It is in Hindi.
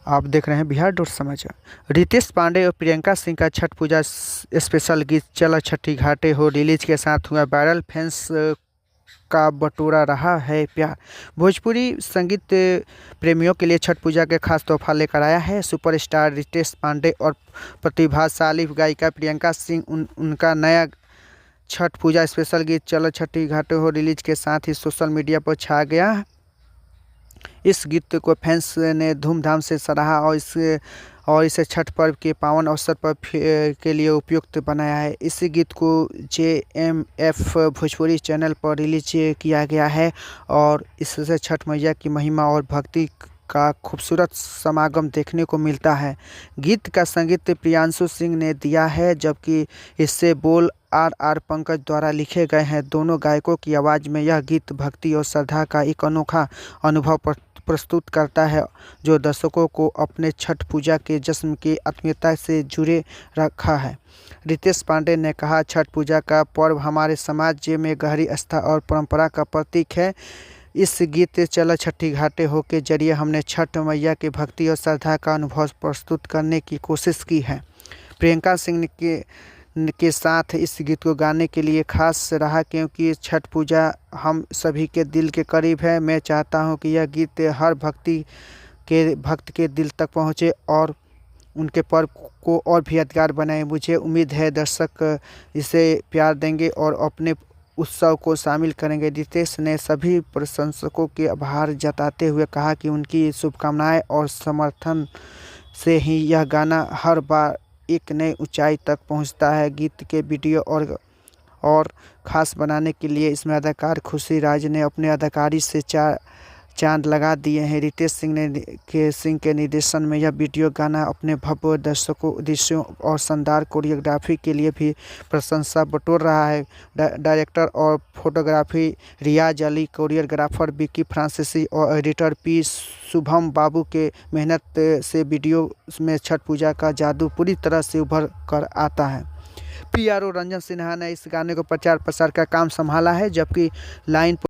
आप देख रहे हैं बिहार डॉट समाचार। रितेश पांडे और प्रियंका सिंह का छठ पूजा स्पेशल गीत चल छठी घाटे हो रिलीज के साथ हुआ वायरल। फैंस का बटोरा रहा है प्यार। भोजपुरी संगीत प्रेमियों के लिए छठ पूजा के खास तोहफा लेकर आया है। सुपरस्टार रितेश पांडे और प्रतिभाशाली गायिका प्रियंका सिंह उनका नया छठ पूजा स्पेशल गीत चल छठी घाटे हो रिलीज के साथ ही सोशल मीडिया पर छा गया। इस गीत को फैंस ने धूमधाम से सराहा और इसे छठ पर्व के पावन अवसर पर के लिए उपयुक्त बनाया है। इस गीत को JMF भोजपुरी चैनल पर रिलीज किया गया है और इससे छठ मैया की महिमा और भक्ति का खूबसूरत समागम देखने को मिलता है। गीत का संगीत प्रियांशु सिंह ने दिया है, जबकि इससे बोल RR पंकज द्वारा लिखे गए हैं। दोनों गायकों की आवाज़ में यह गीत भक्ति और श्रद्धा का एक अनोखा अनुभव प्रस्तुत करता है, जो दर्शकों को अपने छठ पूजा के जश्न की आत्मीयता से जुड़े रखा है। रितेश पांडे ने कहा, छठ पूजा का पर्व हमारे समाज में गहरी आस्था और परंपरा का प्रतीक है। इस गीत चल छठी घाटे हो के जरिए हमने छठ मैया की भक्ति और श्रद्धा का अनुभव प्रस्तुत करने की कोशिश की है। प्रियंका सिंह के साथ इस गीत को गाने के लिए खास रहा, क्योंकि छठ पूजा हम सभी के दिल के करीब है। मैं चाहता हूं कि यह गीत हर भक्त के दिल तक पहुंचे और उनके पर्व को और भी यादगार बनाए। मुझे उम्मीद है दर्शक इसे प्यार देंगे और अपने उत्सव को शामिल करेंगे। रितेश ने सभी प्रशंसकों के आभार जताते हुए कहा कि उनकी शुभकामनाएं और समर्थन से ही यह गाना हर बार एक नई ऊंचाई तक पहुंचता है। गीत के वीडियो और ख़ास बनाने के लिए इसमें अदाकार खुशी राज ने अपने अदाकारी से चांद लगा दिए हैं। रितेश सिंह के निर्देशन में यह वीडियो गाना अपने भव्य दृश्यों और शानदार कोरियोग्राफी के लिए भी प्रशंसा बटोर रहा है। डायरेक्टर और फोटोग्राफी रियाज अली, कोरियोग्राफर विकी फ्रांसीसी और एडिटर P शुभम बाबू के मेहनत से वीडियो में छठ पूजा का जादू पूरी तरह से उभर कर आता है। PRO रंजन सिन्हा ने इस गाने को प्रचार प्रसार का काम संभाला है, जबकि लाइन